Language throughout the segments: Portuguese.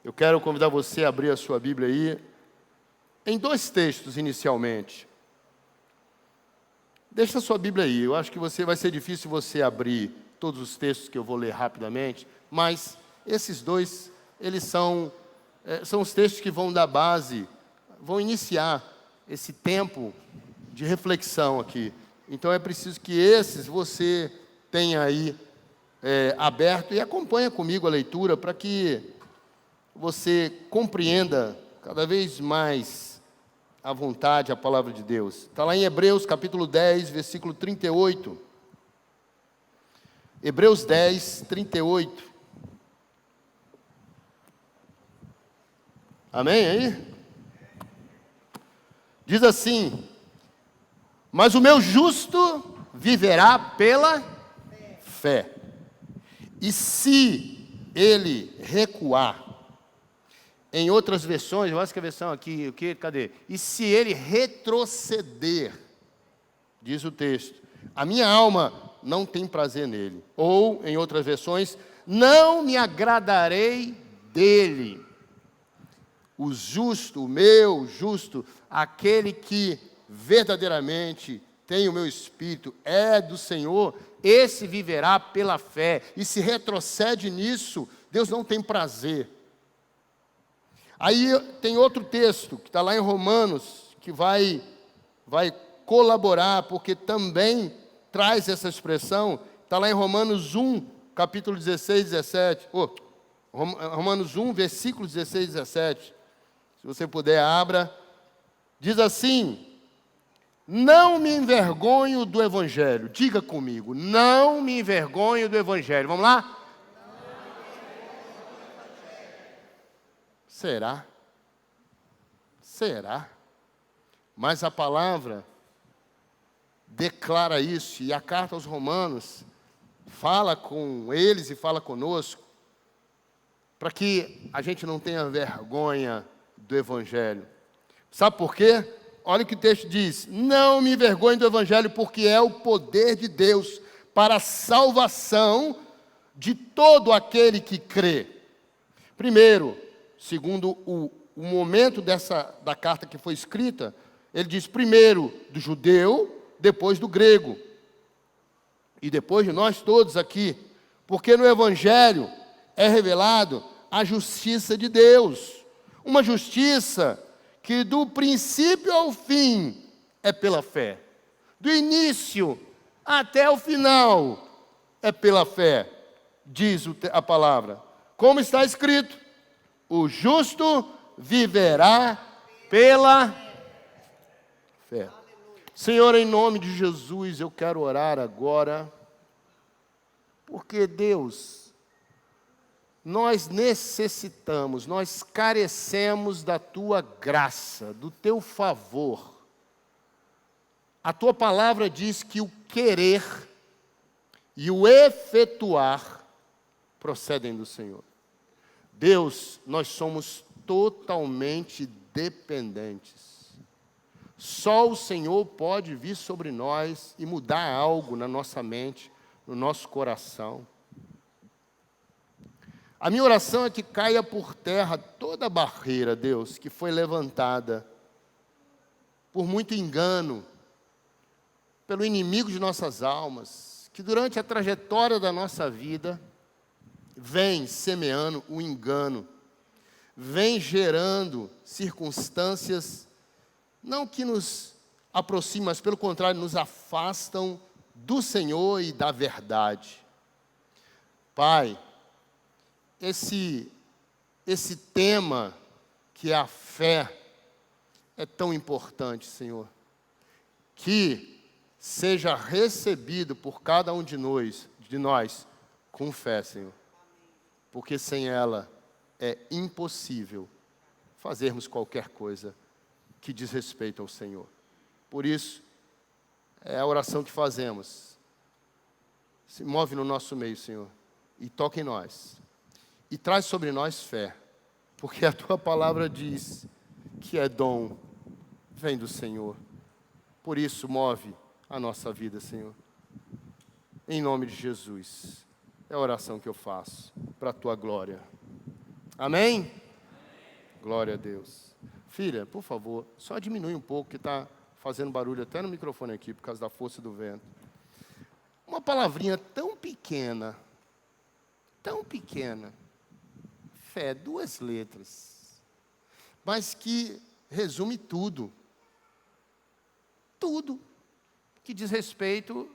Eu quero convidar você a abrir a sua Bíblia aí, em dois textos inicialmente. Deixa a sua Bíblia aí, eu acho que vai ser difícil você abrir todos os textos que eu vou ler rapidamente, mas esses dois, eles são os textos que vão dar base, vão iniciar esse tempo de reflexão aqui. Então é preciso que esses você tenha aí aberto e acompanhe comigo a leitura para que você compreenda cada vez mais à vontade a palavra de Deus. Está lá em Hebreus capítulo 10, versículo 38. Hebreus 10, 38. Amém aí? Diz assim: mas o meu justo viverá pela fé. E se ele recuar, em outras versões, eu acho que a versão aqui, cadê? E se ele retroceder, diz o texto, a minha alma não tem prazer nele. Ou, em outras versões, não me agradarei dele. O justo, o meu justo, aquele que verdadeiramente tem o meu espírito, é do Senhor, esse viverá pela fé. E se retrocede nisso, Deus não tem prazer. Aí tem outro texto, que está lá em Romanos, que vai colaborar, porque também traz essa expressão. Está lá em Romanos 1, capítulo 16, 17. Romanos 1, versículos 16 e 17. Se você puder, abra. Diz assim: não me envergonho do Evangelho. Diga comigo, não me envergonho do Evangelho. Vamos lá? Será? Será? Mas a palavra declara isso, e a carta aos Romanos fala com eles e fala conosco, para que a gente não tenha vergonha do Evangelho. Sabe por quê? Olha o que o texto diz: não me envergonhe do Evangelho, porque é o poder de Deus para a salvação de todo aquele que crê. Primeiro, segundo o momento da carta que foi escrita, ele diz primeiro do judeu, depois do grego, e depois de nós todos aqui, porque no Evangelho é revelado a justiça de Deus, uma justiça que do princípio ao fim é pela fé, do início até o final é pela fé, diz a palavra, como está escrito: o justo viverá pela fé. Senhor, em nome de Jesus, eu quero orar agora, porque Deus, nós necessitamos, nós carecemos da Tua graça, do Teu favor. A Tua palavra diz que o querer e o efetuar procedem do Senhor. Deus, nós somos totalmente dependentes. Só o Senhor pode vir sobre nós e mudar algo na nossa mente, no nosso coração. A minha oração é que caia por terra toda a barreira, Deus, que foi levantada por muito engano, pelo inimigo de nossas almas, que durante a trajetória da nossa vida vem semeando o engano, vem gerando circunstâncias, não que nos aproximam, mas pelo contrário, nos afastam do Senhor e da verdade. Pai, esse tema que é a fé é tão importante, Senhor, que seja recebido por cada um de nós com fé, Senhor, porque sem ela é impossível fazermos qualquer coisa que diz respeito ao Senhor. Por isso, é a oração que fazemos. Se move no nosso meio, Senhor, e toca em nós. E traz sobre nós fé, porque a Tua palavra diz que é dom, vem do Senhor. Por isso, move a nossa vida, Senhor. Em nome de Jesus. É a oração que eu faço, para a Tua glória. Amém? Glória a Deus. Filha, por favor, só diminui um pouco, que está fazendo barulho até no microfone aqui, por causa da força do vento. Uma palavrinha tão pequena, fé, 2 letras, mas que resume tudo. Tudo que diz respeito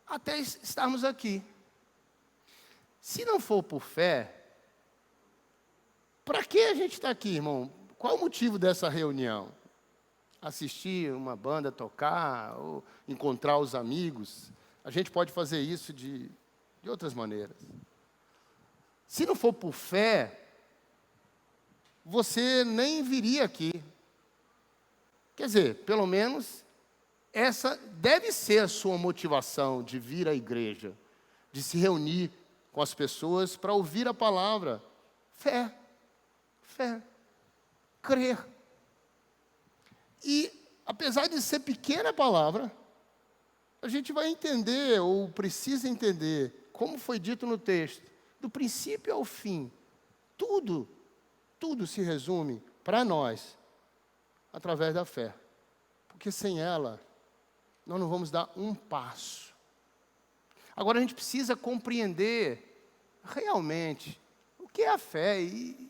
até estarmos aqui. Se não for por fé, para que a gente está aqui, irmão? Qual o motivo dessa reunião? Assistir uma banda tocar, ou encontrar os amigos? A gente pode fazer isso de outras maneiras. Se não for por fé, você nem viria aqui. Quer dizer, pelo menos, essa deve ser a sua motivação de vir à igreja, de se reunir com as pessoas para ouvir a palavra. Fé, crer. E, apesar de ser pequena a palavra, a gente vai entender, ou precisa entender, como foi dito no texto, do princípio ao fim, tudo se resume para nós, através da fé. Porque sem ela, nós não vamos dar um passo. Agora a gente precisa compreender realmente o que é a fé e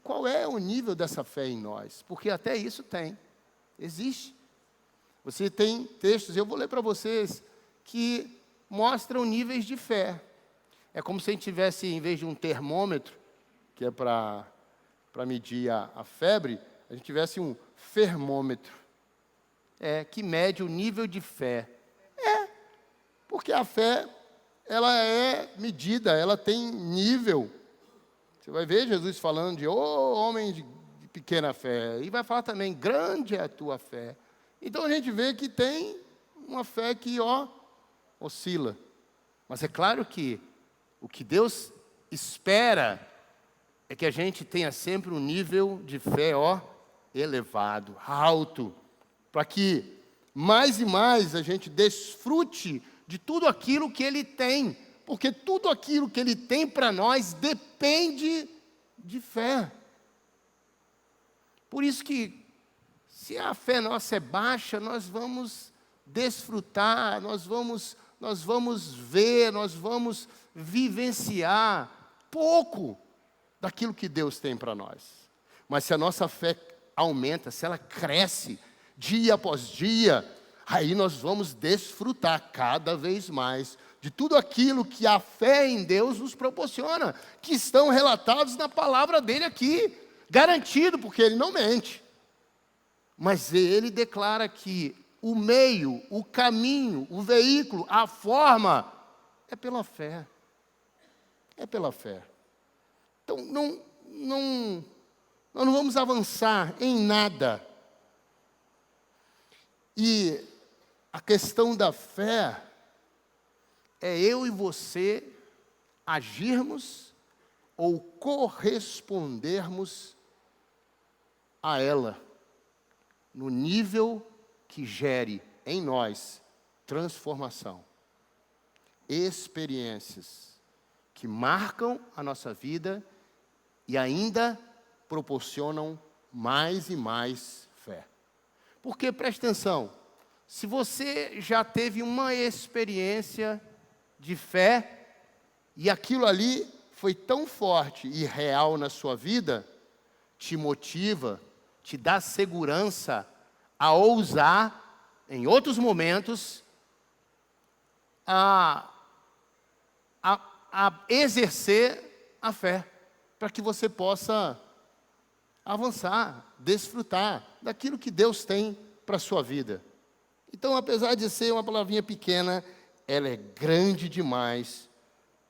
qual é o nível dessa fé em nós. Porque até isso existe. Você tem textos, eu vou ler para vocês, que mostram níveis de fé. É como se a gente tivesse, em vez de um termômetro, que é para medir a febre, a gente tivesse um fermômetro, que mede o nível de fé. Porque a fé, ela é medida, ela tem nível. Você vai ver Jesus falando de homem de pequena fé, e vai falar também, grande é a tua fé. Então a gente vê que tem uma fé que, oscila. Mas é claro que o que Deus espera é que a gente tenha sempre um nível de fé, elevado, alto, para que mais e mais a gente desfrute de tudo aquilo que Ele tem, porque tudo aquilo que Ele tem para nós depende de fé. Por isso que, se a fé nossa é baixa, nós vamos desfrutar, nós vamos ver, nós vamos vivenciar pouco daquilo que Deus tem para nós. Mas se a nossa fé aumenta, se ela cresce dia após dia, aí nós vamos desfrutar cada vez mais de tudo aquilo que a fé em Deus nos proporciona, que estão relatados na palavra dele aqui, garantido, porque ele não mente. Mas ele declara que o meio, o caminho, o veículo, a forma, é pela fé. É pela fé. Então, nós não vamos avançar em nada. E a questão da fé é eu e você agirmos ou correspondermos a ela, no nível que gere em nós transformação, experiências que marcam a nossa vida e ainda proporcionam mais e mais fé. Porque, presta atenção, se você já teve uma experiência de fé e aquilo ali foi tão forte e real na sua vida, te motiva, te dá segurança a ousar, em outros momentos, a exercer a fé, para que você possa avançar, desfrutar daquilo que Deus tem para a sua vida. Então, apesar de ser uma palavrinha pequena, ela é grande demais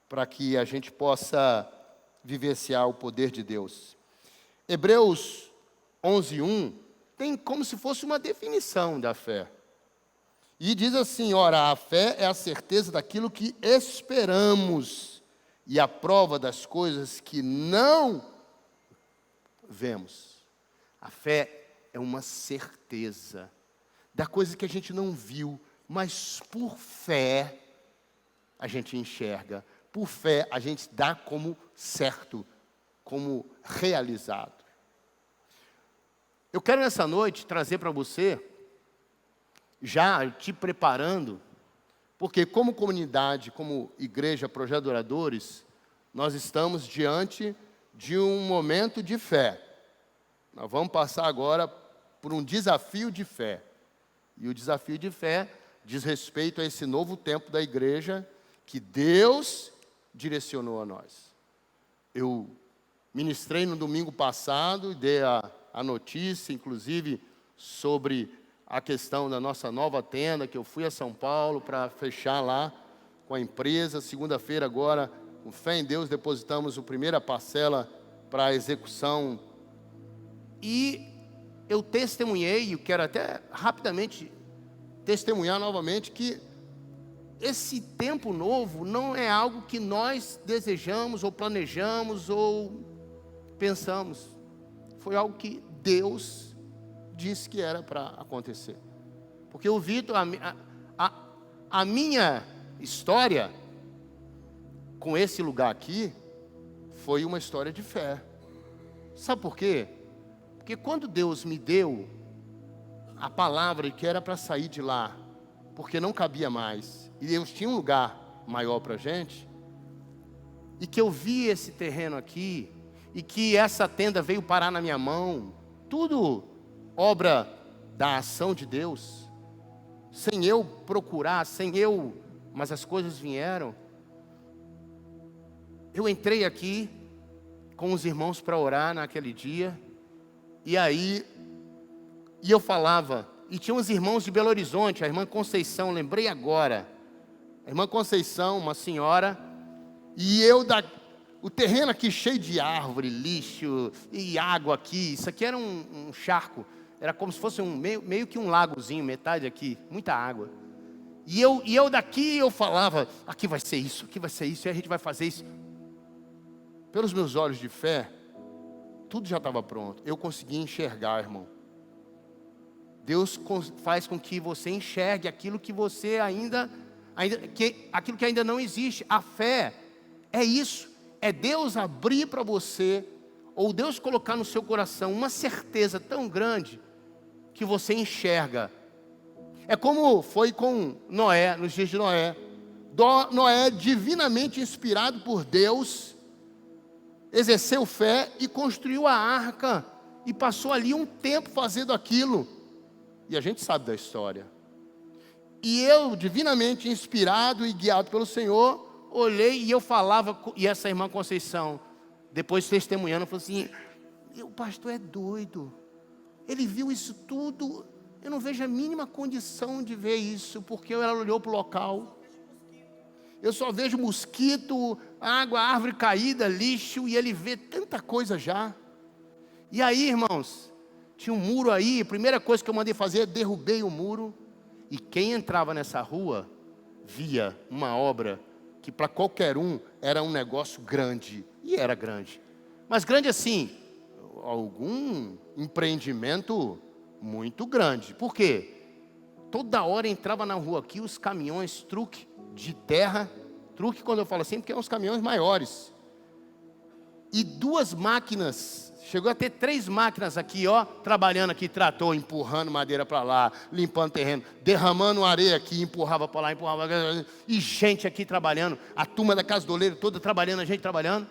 para que a gente possa vivenciar o poder de Deus. Hebreus 11:1 tem como se fosse uma definição da fé. E diz assim, ora, a fé é a certeza daquilo que esperamos e a prova das coisas que não vemos. A fé é uma certeza da coisa que a gente não viu, mas por fé a gente enxerga. Por fé a gente dá como certo, como realizado. Eu quero nessa noite trazer para você, já te preparando, porque como comunidade, como igreja Projeto Adoradores, nós estamos diante de um momento de fé. Nós vamos passar agora por um desafio de fé. E o desafio de fé diz respeito a esse novo tempo da igreja que Deus direcionou a nós. Eu ministrei no domingo passado e dei a notícia, inclusive, sobre a questão da nossa nova tenda, que eu fui a São Paulo para fechar lá com a empresa. Segunda-feira agora, com fé em Deus, depositamos a primeira parcela para a execução. E eu testemunhei, e quero até rapidamente testemunhar novamente, que esse tempo novo não é algo que nós desejamos, ou planejamos, ou pensamos. Foi algo que Deus disse que era para acontecer. Porque o Vitor, a minha história com esse lugar aqui, foi uma história de fé. Sabe por quê? Porque quando Deus me deu a palavra que era para sair de lá, porque não cabia mais, e Deus tinha um lugar maior para a gente, e que eu vi esse terreno aqui, e que essa tenda veio parar na minha mão, tudo obra da ação de Deus, sem eu procurar, mas as coisas vieram. Eu entrei aqui com os irmãos para orar naquele dia, e eu falava, e tinha uns irmãos de Belo Horizonte, a irmã Conceição, lembrei agora, a irmã Conceição, uma senhora, e o terreno aqui cheio de árvore, lixo e água aqui, isso aqui era um charco, era como se fosse meio que um lagozinho, metade aqui, muita água. E eu daqui eu falava, aqui vai ser isso, e a gente vai fazer isso. Pelos meus olhos de fé, tudo já estava pronto. Eu consegui enxergar, irmão. Deus faz com que você enxergue aquilo que você aquilo que ainda não existe. A fé é isso. É Deus abrir para você, ou Deus colocar no seu coração uma certeza tão grande, que você enxerga. É como foi com Noé, nos dias de Noé. Noé, divinamente inspirado por Deus, exerceu fé e construiu a arca, e passou ali um tempo fazendo aquilo, e a gente sabe da história. E eu, divinamente inspirado e guiado pelo Senhor, olhei e eu falava, e essa irmã Conceição, depois testemunhando, falou assim, o pastor é doido, ele viu isso tudo, eu não vejo a mínima condição de ver isso, porque ela olhou para o local, eu só vejo mosquito, água, árvore caída, lixo, e ele vê tanta coisa já. E aí, irmãos, tinha um muro aí, a primeira coisa que eu mandei fazer, derrubei o muro, e quem entrava nessa rua, via uma obra, que para qualquer um, era um negócio grande, e era grande, mas grande assim, algum empreendimento muito grande. Por quê? Toda hora entrava na rua aqui os caminhões, truque de terra, truque quando eu falo assim, porque são uns caminhões maiores, e 2 máquinas, chegou a ter 3 máquinas aqui, ó, trabalhando aqui, trator, empurrando madeira para lá, limpando terreno, derramando areia aqui, empurrava para lá, e gente aqui trabalhando, a turma da Casa do Oleiro toda trabalhando, a gente trabalhando,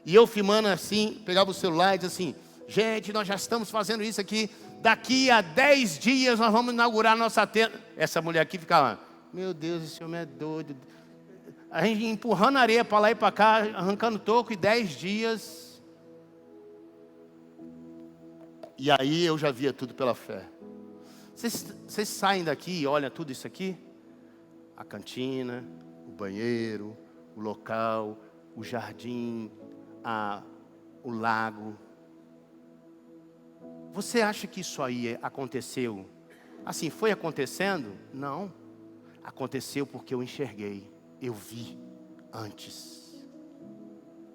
e eu filmando assim, pegava o celular e dizia assim, gente, nós já estamos fazendo isso aqui, daqui a 10 dias nós vamos inaugurar a nossa tenda. Essa mulher aqui ficava, meu Deus, esse homem é doido. A gente empurrando areia para lá e para cá, arrancando toco, e 10 dias. E aí eu já via tudo pela fé. Vocês saem daqui e olham tudo isso aqui? A cantina, o banheiro, o local, o jardim, o lago. Você acha que isso aí aconteceu? Assim, foi acontecendo? Não. Aconteceu porque eu enxerguei. Eu vi antes.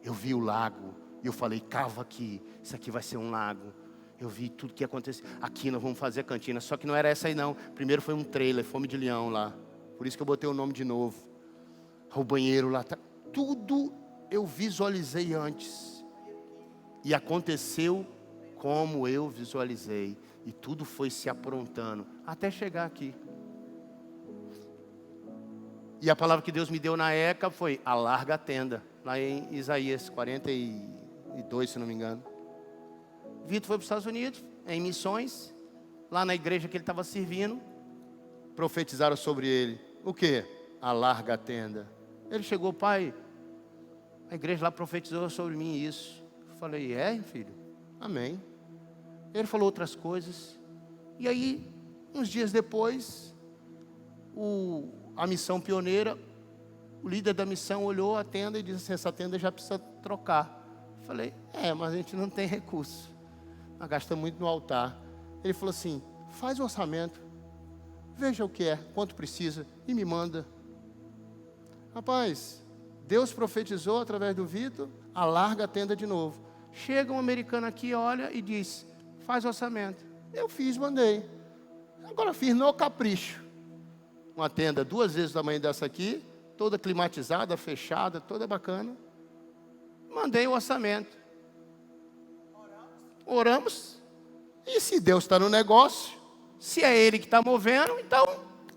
Eu vi o lago. E eu falei, cava aqui. Isso aqui vai ser um lago. Eu vi tudo que ia acontecer. Aqui nós vamos fazer a cantina. Só que não era essa aí não. Primeiro foi um trailer, Fome de Leão lá. Por isso que eu botei o nome de novo. O banheiro lá. Tudo eu visualizei antes. E aconteceu como eu visualizei. E tudo foi se aprontando, até chegar aqui. E a palavra que Deus me deu na época foi, alarga a tenda. Lá em Isaías 42, se não me engano. Vitor foi para os Estados Unidos, em missões. Lá na igreja que ele estava servindo, profetizaram sobre ele. O quê? Alarga a tenda. Ele chegou, pai, a igreja lá profetizou sobre mim isso. Eu falei, filho? Amém. Ele falou outras coisas. E aí, uns dias depois, a missão pioneira, o líder da missão olhou a tenda e disse assim, essa tenda já precisa trocar. Eu falei, mas a gente não tem recurso. Nós gastamos muito no altar. Ele falou assim, faz um orçamento, veja o que é, quanto precisa, e me manda. Rapaz, Deus profetizou através do Vitor, alarga a tenda de novo. Chega um americano aqui, olha e diz, faz orçamento. Eu fiz, mandei. Agora fiz no capricho. Uma tenda 2 vezes o tamanho dessa aqui, toda climatizada, fechada, toda bacana. Mandei o orçamento. Oramos. E se Deus está no negócio, se é Ele que está movendo, então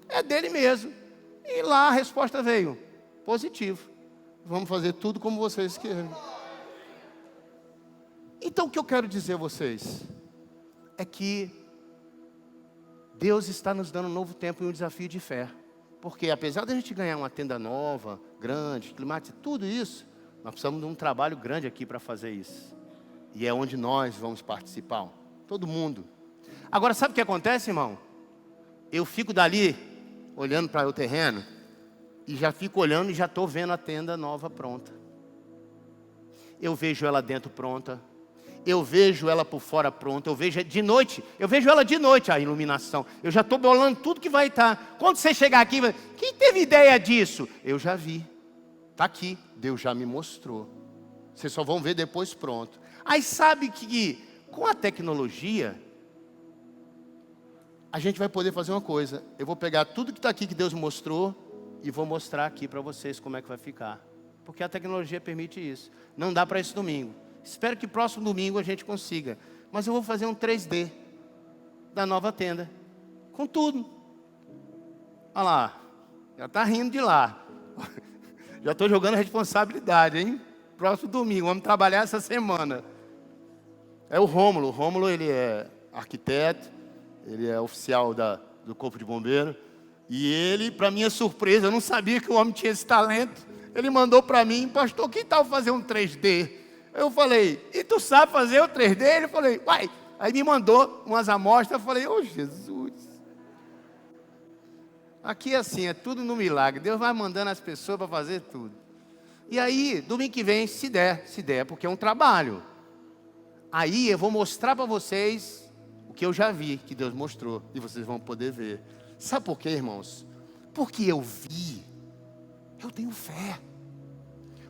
é dele mesmo. E lá a resposta veio, positivo. Vamos fazer tudo como vocês querem. Então o que eu quero dizer a vocês é que Deus está nos dando um novo tempo e um desafio de fé. Porque apesar de a gente ganhar uma tenda nova, grande, climatizada, tudo isso, nós precisamos de um trabalho grande aqui para fazer isso. E é onde nós vamos participar. Todo mundo. Agora sabe o que acontece, irmão? Eu fico dali, olhando para o terreno, e já fico olhando e já estou vendo a tenda nova pronta. Eu vejo ela dentro pronta. Eu vejo ela por fora pronta. Eu vejo de noite. Eu vejo ela de noite, a iluminação. Eu já estou bolando tudo que vai estar. Quando você chegar aqui, quem teve ideia disso? Eu já vi. Está aqui. Deus já me mostrou. Vocês só vão ver depois pronto. Aí sabe que com a tecnologia, a gente vai poder fazer uma coisa. Eu vou pegar tudo que está aqui que Deus mostrou e vou mostrar aqui para vocês como é que vai ficar. Porque a tecnologia permite isso. Não dá para esse domingo. Espero que próximo domingo a gente consiga. Mas eu vou fazer um 3D da nova tenda. Com tudo. Olha lá. Já está rindo de lá. Já estou jogando a responsabilidade, hein? Próximo domingo. Vamos trabalhar essa semana. É o Rômulo. O Rômulo, ele é arquiteto. Ele é oficial do Corpo de Bombeiro. E ele, para minha surpresa, eu não sabia que o homem tinha esse talento. Ele mandou para mim, pastor, que tal fazer um 3D? Eu falei, e tu sabe fazer o 3D? Ele falou, uai. Aí me mandou umas amostras, eu falei, Jesus. Aqui é assim, é tudo no milagre. Deus vai mandando as pessoas para fazer tudo. E aí, domingo que vem, se der, porque é um trabalho. Aí eu vou mostrar para vocês o que eu já vi, que Deus mostrou. E vocês vão poder ver. Sabe por quê, irmãos? Porque eu vi. Eu tenho fé.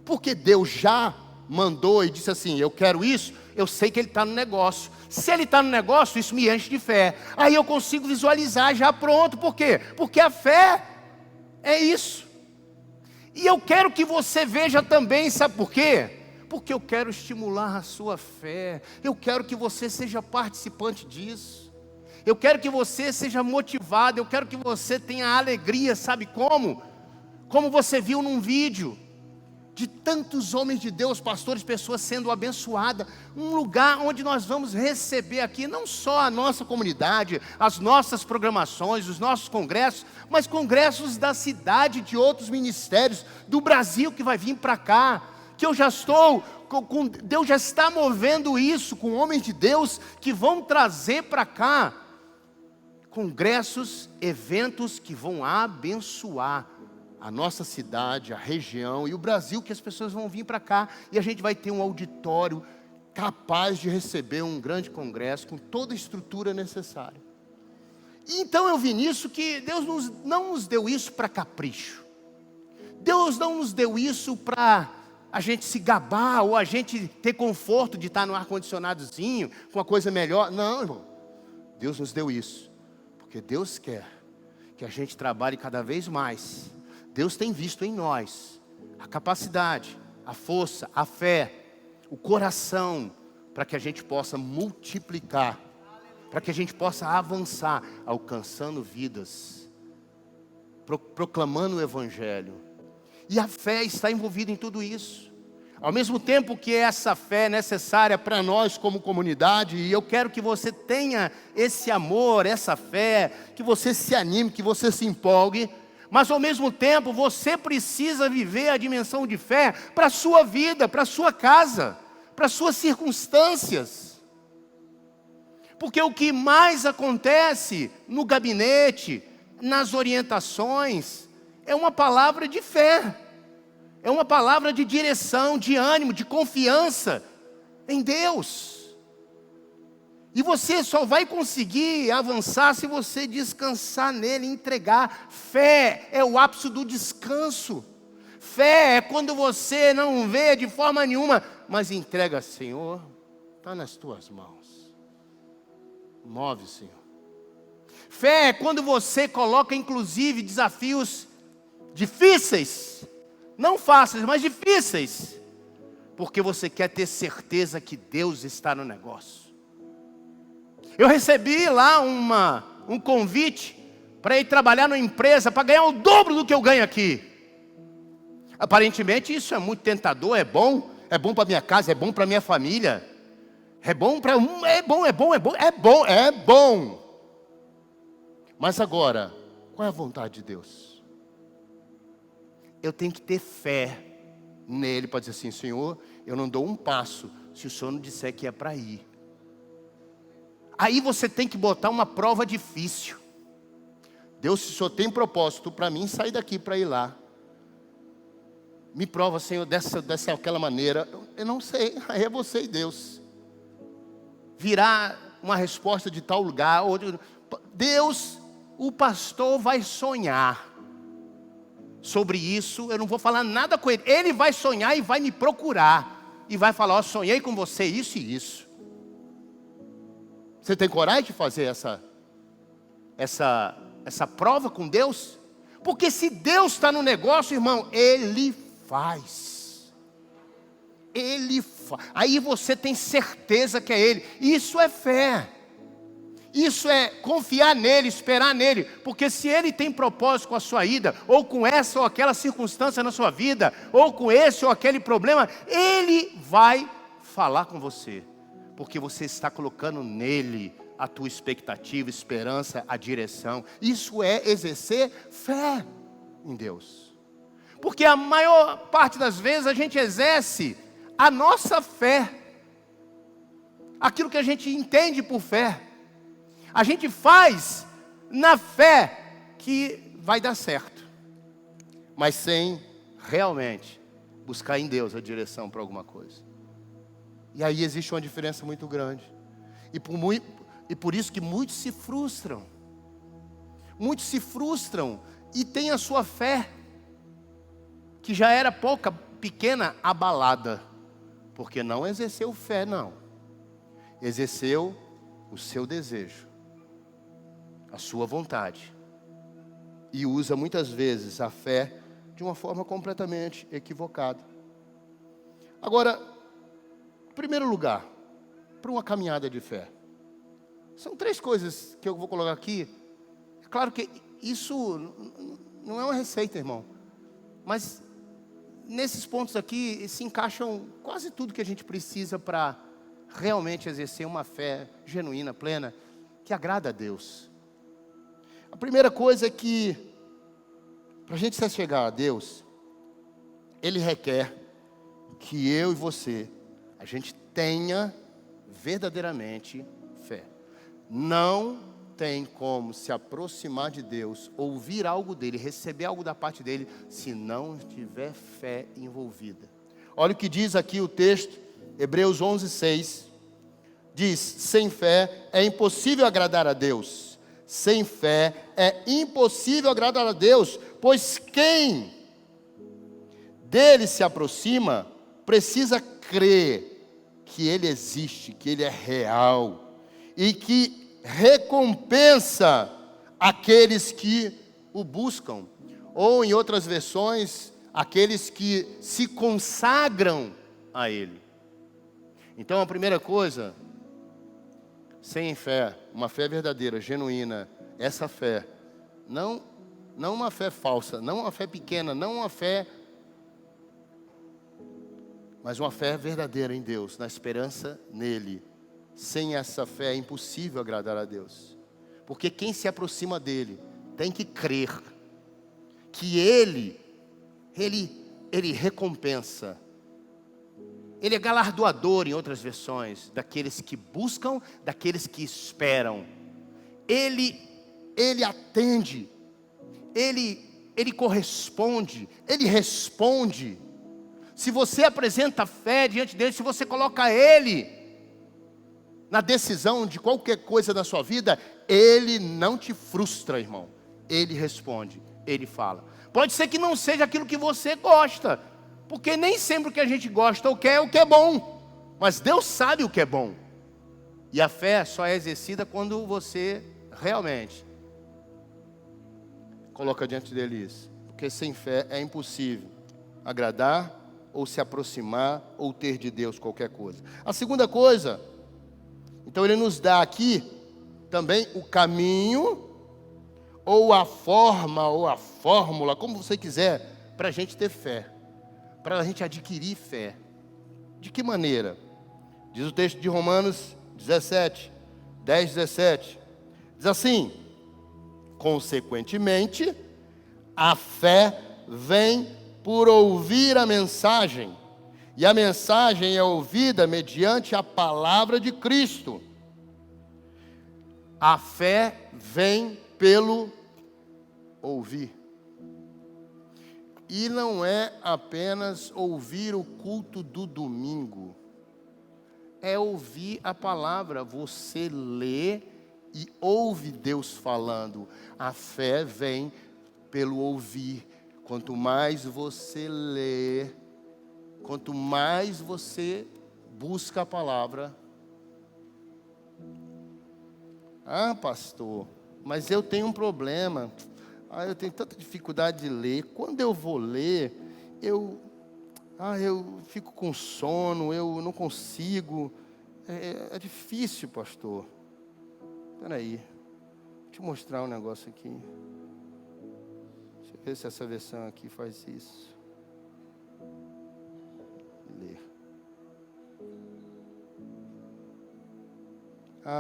Porque Deus já mandou e disse assim, eu quero isso, eu sei que Ele está no negócio. Se Ele está no negócio, isso me enche de fé. Aí eu consigo visualizar já pronto. Por quê? Porque a fé é isso. E eu quero que você veja também, sabe por quê? Porque eu quero estimular a sua fé. Eu quero que você seja participante disso. Eu quero que você seja motivado. Eu quero que você tenha alegria, sabe como? Como você viu num vídeo de tantos homens de Deus, pastores, pessoas sendo abençoadas. Um lugar onde nós vamos receber aqui, não só a nossa comunidade, as nossas programações, os nossos congressos, mas congressos da cidade, de outros ministérios, do Brasil que vai vir para cá. Que eu já estou, Deus já está movendo isso com homens de Deus que vão trazer para cá congressos, eventos que vão abençoar a nossa cidade, a região e o Brasil, que as pessoas vão vir para cá e a gente vai ter um auditório capaz de receber um grande congresso com toda a estrutura necessária. E então eu vi nisso que Deus não nos deu isso para capricho. Deus não nos deu isso para a gente se gabar ou a gente ter conforto de estar no ar-condicionadozinho, com uma coisa melhor. Não, irmão. Deus nos deu isso porque Deus quer que a gente trabalhe cada vez mais. Deus tem visto em nós a capacidade, a força, a fé, o coração, para que a gente possa multiplicar. para que a gente possa avançar, alcançando vidas, proclamando o Evangelho. E a fé está envolvida em tudo isso. Ao mesmo tempo que essa fé é necessária para nós como comunidade, e eu quero que você tenha esse amor, essa fé, que você se anime, que você se empolgue, mas ao mesmo tempo você precisa viver a dimensão de fé para a sua vida, para a sua casa, para as suas circunstâncias. Porque o que mais acontece no gabinete, nas orientações, é uma palavra de fé. É uma palavra de direção, de ânimo, de confiança em Deus. E você só vai conseguir avançar se você descansar nele, entregar. Fé é o ápice do descanso. Fé é quando você não vê de forma nenhuma, mas entrega, Senhor, está nas tuas mãos. Move, Senhor. Fé é quando você coloca inclusive desafios difíceis, não fáceis, mas difíceis, porque você quer ter certeza que Deus está no negócio. Eu recebi lá um convite para ir trabalhar numa empresa, para ganhar o dobro do que eu ganho aqui. Aparentemente isso é muito tentador, é bom para minha casa, é bom para minha família, é bom. Mas agora, qual é a vontade de Deus? Eu tenho que ter fé nele para dizer assim, Senhor, eu não dou um passo se o Senhor não disser que é para ir. Aí você tem que botar uma prova difícil. Deus, se o Senhor tem propósito para mim, sair daqui para ir lá. Me prova, Senhor, dessa aquela maneira. Eu não sei, aí é você e Deus. Virá uma resposta de tal lugar. Deus, o pastor vai sonhar sobre isso. Eu não vou falar nada com ele. Ele vai sonhar e vai me procurar. E vai falar, sonhei com você isso e isso. Você tem coragem de fazer essa prova com Deus? Porque se Deus está no negócio, irmão, Ele faz. Ele faz. Aí você tem certeza que é Ele. Isso é fé. Isso é confiar nele, esperar nele. Porque se Ele tem propósito com a sua ida, ou com essa ou aquela circunstância na sua vida, ou com esse ou aquele problema, Ele vai falar com você. Porque você está colocando nele a tua expectativa, esperança, a direção. Isso é exercer fé em Deus. Porque a maior parte das vezes a gente exerce a nossa fé. Aquilo que a gente entende por fé. A gente faz na fé que vai dar certo. Mas sem realmente buscar em Deus a direção para alguma coisa. E aí existe uma diferença muito grande. E por isso que muitos se frustram. Muitos se frustram e têm a sua fé, que já era pequena, abalada. Porque não exerceu fé, não. Exerceu o seu desejo, a sua vontade. E usa muitas vezes a fé de uma forma completamente equivocada. Agora, em primeiro lugar, para uma caminhada de fé, são 3 coisas que eu vou colocar aqui. Claro que isso não é uma receita, irmão. Mas nesses pontos aqui se encaixam quase tudo que a gente precisa para realmente exercer uma fé genuína, plena, que agrada a Deus. A primeira coisa é que, para a gente se chegar a Deus, Ele requer que eu e você, a gente tenha verdadeiramente fé. Não tem como se aproximar de Deus, ouvir algo dEle, receber algo da parte dEle, se não tiver fé envolvida. Olha o que diz aqui o texto, Hebreus 11:6. Diz, sem fé é impossível agradar a Deus. Sem fé é impossível agradar a Deus, pois quem dele se aproxima, precisa crer que Ele existe, que Ele é real, e que recompensa aqueles que o buscam. Ou em outras versões, aqueles que se consagram a Ele. Então a primeira coisa, sem fé, uma fé verdadeira, genuína, essa fé, não uma fé falsa, não uma fé pequena, não uma fé, mas uma fé verdadeira em Deus, na esperança nele. Sem essa fé é impossível agradar a Deus. Porque quem se aproxima dele tem que crer que ele recompensa. Ele é galardoador, em outras versões, daqueles que buscam, daqueles que esperam. Ele atende, ele corresponde, ele responde. Se você apresenta fé diante dele, se você coloca ele na decisão de qualquer coisa na sua vida, ele não te frustra, irmão. Ele responde, ele fala. Pode ser que não seja aquilo que você gosta, porque nem sempre o que a gente gosta ou quer é o que é bom. Mas Deus sabe o que é bom. E a fé só é exercida quando você realmente coloca diante dele isso. Porque sem fé é impossível agradar ou se aproximar ou ter de Deus qualquer coisa. A segunda coisa, então ele nos dá aqui também o caminho, ou a forma, ou a fórmula, como você quiser, para a gente ter fé, para a gente adquirir fé. De que maneira? Diz o texto de Romanos 10, 17, diz assim: consequentemente, a fé vem por ouvir a mensagem, e a mensagem é ouvida mediante a palavra de Cristo. A fé vem pelo ouvir. E não é apenas ouvir o culto do domingo. É ouvir a palavra. Você lê e ouve Deus falando. A fé vem pelo ouvir. Quanto mais você lê, quanto mais você busca a palavra. Ah, pastor, mas eu tenho um problema. Eu tenho tanta dificuldade de ler. Quando eu vou ler, eu fico com sono, eu não consigo. É difícil, pastor. Espera aí, vou te mostrar um negócio aqui. Deixa eu ver se essa versão aqui faz isso. Ler.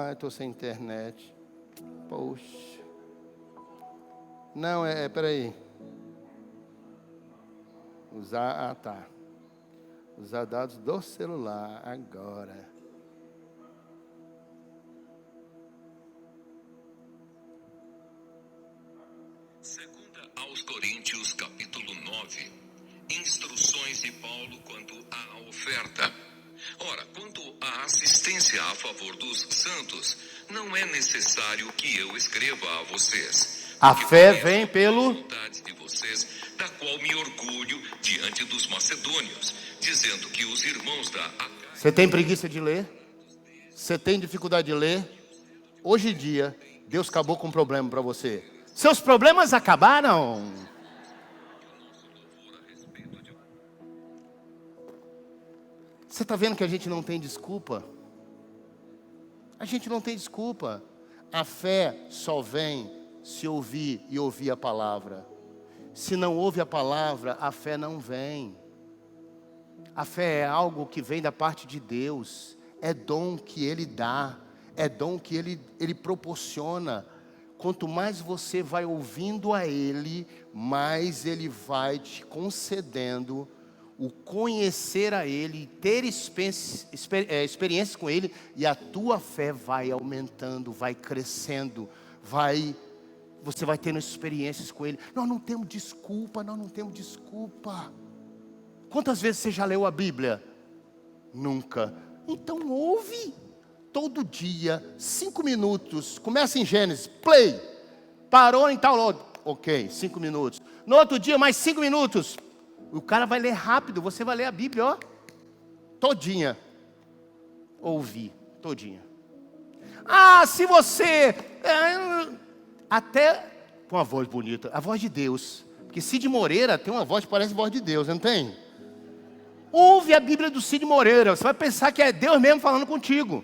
Eu estou sem internet. Poxa. Não, peraí. Tá. Usar dados do celular, agora. Segunda aos Coríntios, capítulo 9. Instruções de Paulo quanto à oferta. Ora, quanto à assistência a favor dos santos, não é necessário que eu escreva a vocês. A fé vem pelo... de vocês, da qual me orgulho diante dos macedônios, dizendo que os irmãos da... Você tem preguiça de ler? Você tem dificuldade de ler? Hoje em dia, Deus acabou com um problema para você. Seus problemas acabaram. Você está vendo que a gente não tem desculpa? A gente não tem desculpa. A fé só vem se ouvir e ouvir a palavra. Se não ouve a palavra, a fé não vem. A fé é algo que vem da parte de Deus. É dom que Ele dá. É dom que Ele proporciona. Quanto mais você vai ouvindo a Ele, mais Ele vai te concedendo o conhecer a Ele, ter experiências com Ele, e a tua fé vai aumentando, vai crescendo, você vai tendo experiências com Ele. Nós não temos desculpa. Quantas vezes você já leu a Bíblia? Nunca. Então ouve todo dia, 5 minutos. Começa em Gênesis, play. Parou em tal, ok, 5 minutos. No outro dia, mais 5 minutos. O cara vai ler rápido, você vai ler a Bíblia, ó, todinha. Ouvir, todinha. Se você... até com uma voz bonita, a voz de Deus. Porque Cid Moreira tem uma voz que parece voz de Deus, não tem? Ouve a Bíblia do Cid Moreira, você vai pensar que é Deus mesmo falando contigo.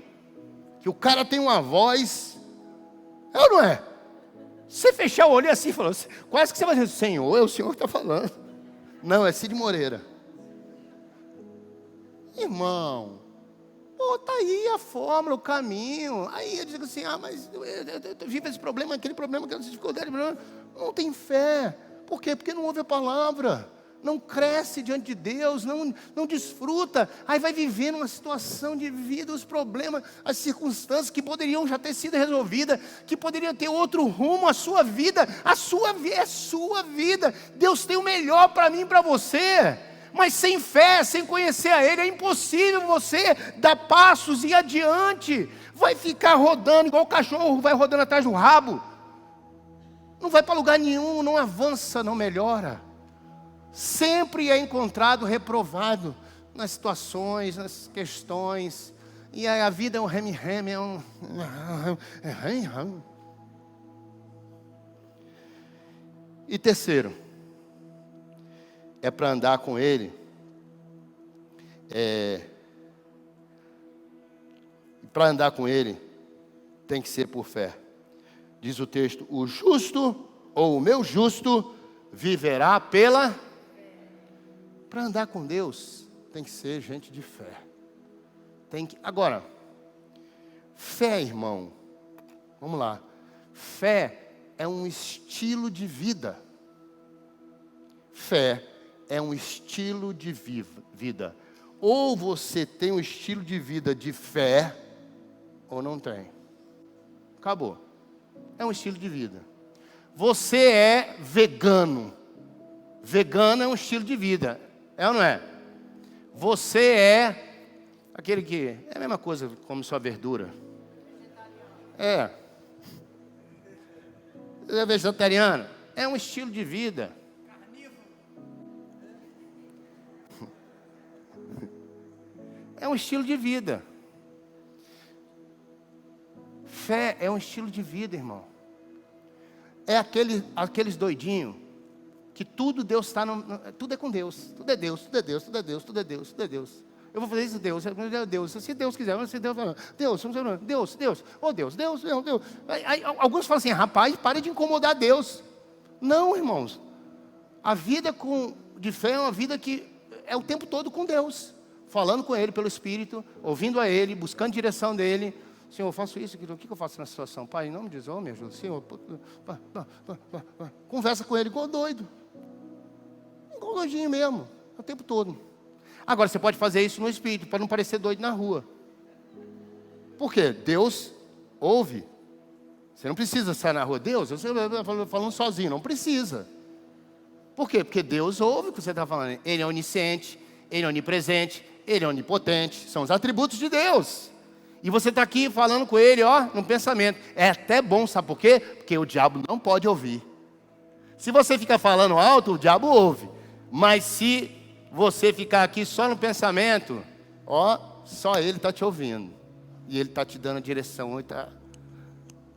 que o cara tem uma voz, é ou não é? Você fechar o olho assim e falou, quase que você vai dizer, Senhor, é o Senhor que está falando. Não, é Cid Moreira. Irmão, pô, tá aí a fórmula, o caminho. Aí eu digo assim, mas eu vivo esse problema, aquele problema, aquela dificuldade, não tem fé. Por quê? Porque não ouve a palavra. Não cresce diante de Deus, não desfruta, aí vai vivendo uma situação de vida, os problemas, as circunstâncias que poderiam já ter sido resolvidas, que poderiam ter outro rumo, a sua vida é sua vida, Deus tem o melhor para mim e para você, mas sem fé, sem conhecer a Ele, é impossível você dar passos e ir adiante, vai ficar rodando, igual o cachorro vai rodando atrás do rabo, não vai para lugar nenhum, não avança, não melhora. Sempre é encontrado reprovado nas situações, nas questões. E a vida é um reme-reme, é um... E terceiro, é para andar com Ele. Para andar com Ele, tem que ser por fé. Diz o texto, o justo, ou o meu justo, viverá pela... Para andar com Deus, tem que ser gente de fé. Agora, fé, irmão, vamos lá. Fé é um estilo de vida. Fé é um estilo de vida. Ou você tem um estilo de vida de fé, ou não tem. Acabou. É um estilo de vida. Você é vegano. Vegano é um estilo de vida. É ou não é? Você é aquele que... É a mesma coisa, come sua verdura. É. Você é vegetariano. É um estilo de vida. É um estilo de vida. Fé é um estilo de vida, irmão. É aqueles doidinhos que tudo Deus está tudo é com Deus, tudo é Deus, tudo é Deus, tudo é Deus, tudo é Deus, tudo é Deus. Eu vou fazer isso, Deus, se Deus quiser, se Deus, Deus. Aí, alguns falam assim, rapaz, pare de incomodar Deus. Não, irmãos, a vida de fé é uma vida que é o tempo todo com Deus, falando com Ele pelo Espírito, ouvindo a Ele, buscando direção dEle. Senhor, eu faço isso, o que eu faço nessa situação? Pai, em nome de Jesus, me ajuda. Senhor, conversa com Ele igual doido. Igual doidinho mesmo, o tempo todo. Agora, você pode fazer isso no Espírito, para não parecer doido na rua. Por quê? Deus ouve. Você não precisa sair na rua. Deus, você está falando sozinho, não precisa. Por quê? Porque Deus ouve o que você está falando. Ele é onisciente, Ele é onipresente, Ele é onipotente. São os atributos de Deus. E você está aqui falando com Ele, no pensamento. É até bom, sabe por quê? Porque o diabo não pode ouvir. Se você ficar falando alto, o diabo ouve. Mas se você ficar aqui só no pensamento, só Ele está te ouvindo. E Ele está te dando a direção.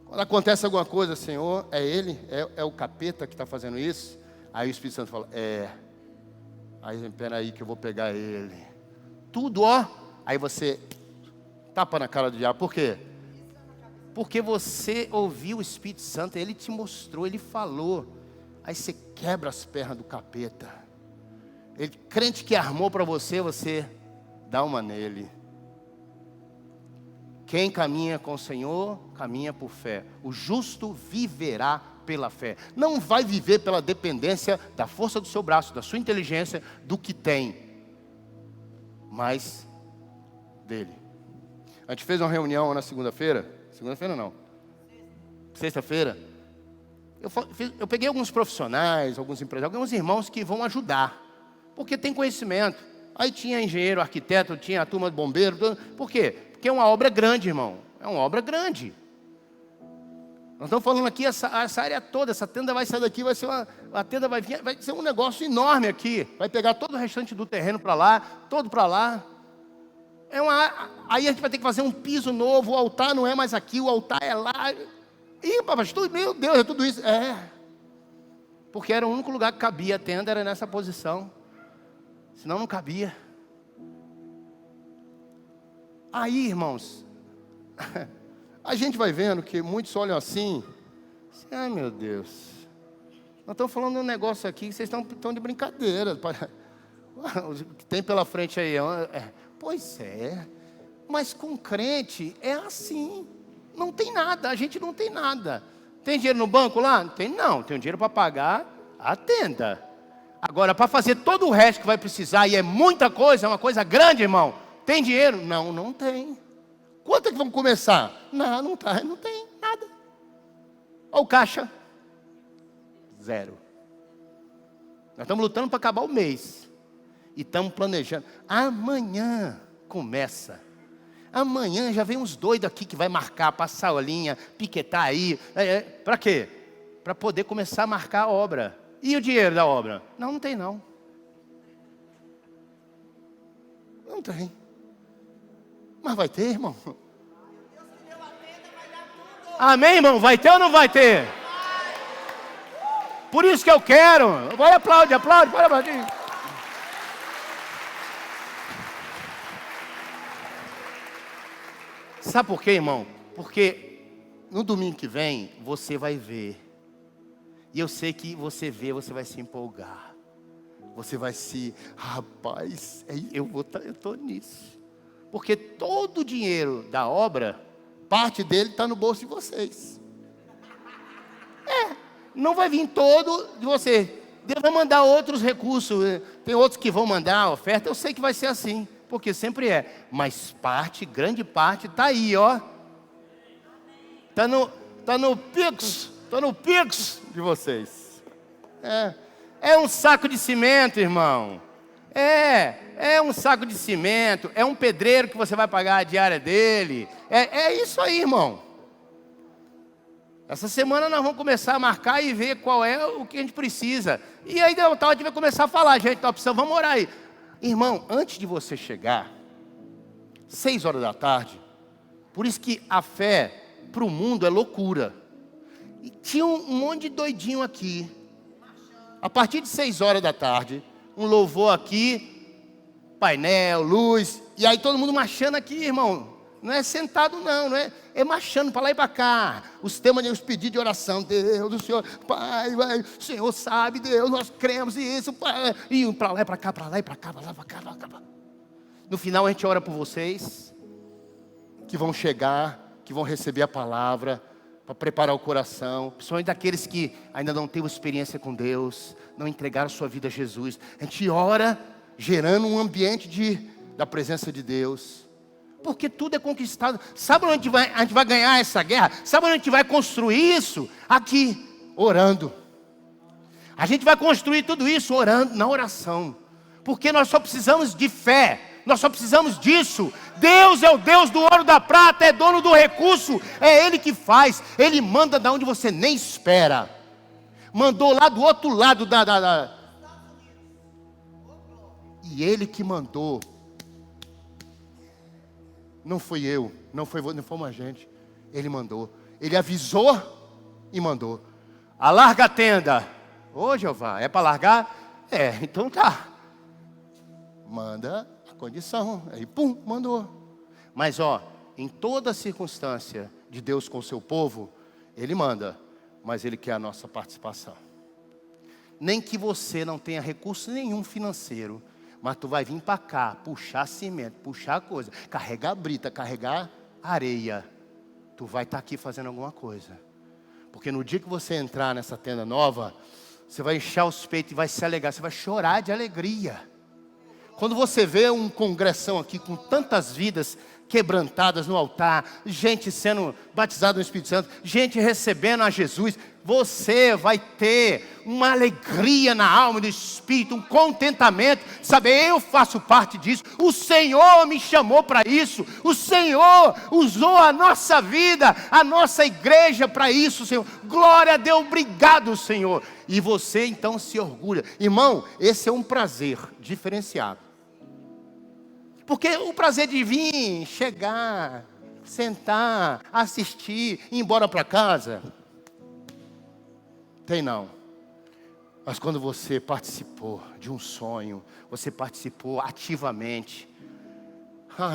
Quando acontece alguma coisa, Senhor, é Ele? É o capeta que está fazendo isso? Aí o Espírito Santo fala, Aí, peraí que eu vou pegar ele. Tudo, Aí você... tapa na cara do diabo. Por quê? Porque você ouviu o Espírito Santo, Ele te mostrou, Ele falou. Aí você quebra as pernas do capeta. Ele, crente que armou para você, você dá uma nele. Quem caminha com o Senhor, caminha por fé. O justo viverá pela fé. Não vai viver pela dependência da força do seu braço, da sua inteligência, do que tem. Mas dele. A gente fez uma reunião na segunda-feira. Segunda-feira não. Sexta-feira. Eu peguei alguns profissionais, alguns empresários, alguns irmãos que vão ajudar. Porque tem conhecimento. Aí tinha engenheiro, arquiteto, tinha a turma de bombeiro. Por quê? Porque é uma obra grande, irmão. É uma obra grande. Nós estamos falando aqui, essa área toda, essa tenda vai sair daqui, vai ser um negócio enorme aqui. Vai pegar todo o restante do terreno para lá, todo para lá. Aí a gente vai ter que fazer um piso novo, o altar não é mais aqui, o altar é lá. Ih, pastor, meu Deus, é tudo isso. Porque era o único lugar que cabia a tenda, era nessa posição. Senão não cabia. Aí, irmãos, A gente vai vendo que muitos olham assim, ai meu Deus, nós estamos falando de um negócio aqui que vocês estão de brincadeira. O que tem pela frente aí, pois é, mas com crente é assim, não tem nada, a gente não tem nada. Tem dinheiro no banco lá? Não tem não, tem dinheiro para pagar a tenda. Agora, para fazer todo o resto que vai precisar, e é muita coisa, é uma coisa grande, irmão, tem dinheiro? Não, não tem. Quanto é que vamos começar? Não, não tem nada. Olha o caixa. 0. Nós estamos lutando para acabar o mês. E estamos planejando. Amanhã começa. Amanhã já vem uns doidos aqui que vai marcar, passar a linha, piquetar aí. Para quê? Para poder começar a marcar a obra. E o dinheiro da obra? Não, não tem não. Não tem. Mas vai ter, irmão. Amém, irmão? Vai ter ou não vai ter? Por isso que eu quero. Vai, aplaude, pode aplaudir. Sabe por quê, irmão? Porque no domingo que vem, você vai ver. E eu sei que você vê, você vai se empolgar. Você vai se... Rapaz, eu estou nisso. Porque todo o dinheiro da obra, parte dele está no bolso de vocês. Não vai vir todo de você. Deus vai mandar outros recursos. Tem outros que vão mandar a oferta. Eu sei que vai ser assim, porque sempre é. Mas parte, grande parte, está aí, ó. Está no Pix de vocês. É um saco de cimento, irmão. É um saco de cimento. É um pedreiro que você vai pagar a diária dele. É isso aí, irmão. Essa semana nós vamos começar a marcar e ver qual é o que a gente precisa. E aí, a gente vai começar a falar, gente, vamos orar aí. Irmão, antes de você chegar, 6 horas da tarde, por isso que a fé para o mundo é loucura. E tinha um monte de doidinho aqui. A partir de 6 horas da tarde, um louvor aqui, painel, luz, e aí todo mundo marchando aqui, irmão. Não é sentado não é marchando para lá e para cá. Os temas, os pedidos de oração. Deus, o Senhor, Pai, o Senhor sabe, Deus, nós cremos nisso, Pai. E para lá e para cá, para lá e para cá, para lá e para cá, para lá, para cá. No final a gente ora por vocês, que vão chegar, que vão receber a palavra, para preparar o coração, principalmente daqueles que ainda não têm experiência com Deus, não entregaram sua vida a Jesus. A gente ora gerando um ambiente da presença de Deus, porque tudo é conquistado. Sabe onde a gente vai ganhar essa guerra? Sabe onde a gente vai construir isso? Aqui, orando. A gente vai construir tudo isso orando, na oração, porque nós só precisamos de fé. Nós só precisamos disso. Deus é o Deus do ouro, da prata, é dono do recurso. É Ele que faz. Ele manda de onde você nem espera. Mandou lá do outro lado E Ele que mandou. Não fui eu, não fomos a gente. Ele mandou. Ele avisou e mandou. Alarga a tenda. Ô Jeová, é para largar? Então tá. Manda condição, aí pum, mandou. Mas em toda circunstância de Deus com o seu povo, Ele manda, mas Ele quer a nossa participação. Nem que você não tenha recurso nenhum financeiro, mas tu vai vir para cá, puxar cimento, puxar coisa, carregar brita, carregar areia, tu vai estar aqui fazendo alguma coisa. Porque no dia que você entrar nessa tenda nova, você vai inchar os peitos e vai se alegrar, você vai chorar de alegria. Quando você vê um congressão aqui com tantas vidas quebrantadas no altar, gente sendo batizada no Espírito Santo, gente recebendo a Jesus, você vai ter uma alegria na alma e no espírito, um contentamento, saber, eu faço parte disso, o Senhor me chamou para isso, o Senhor usou a nossa vida, a nossa igreja para isso, Senhor, glória a Deus, obrigado, Senhor. E você então se orgulha, irmão, esse é um prazer diferenciado. Porque o prazer de vir, chegar, sentar, assistir, ir embora para casa, tem não. Mas quando você participou de um sonho, você participou ativamente,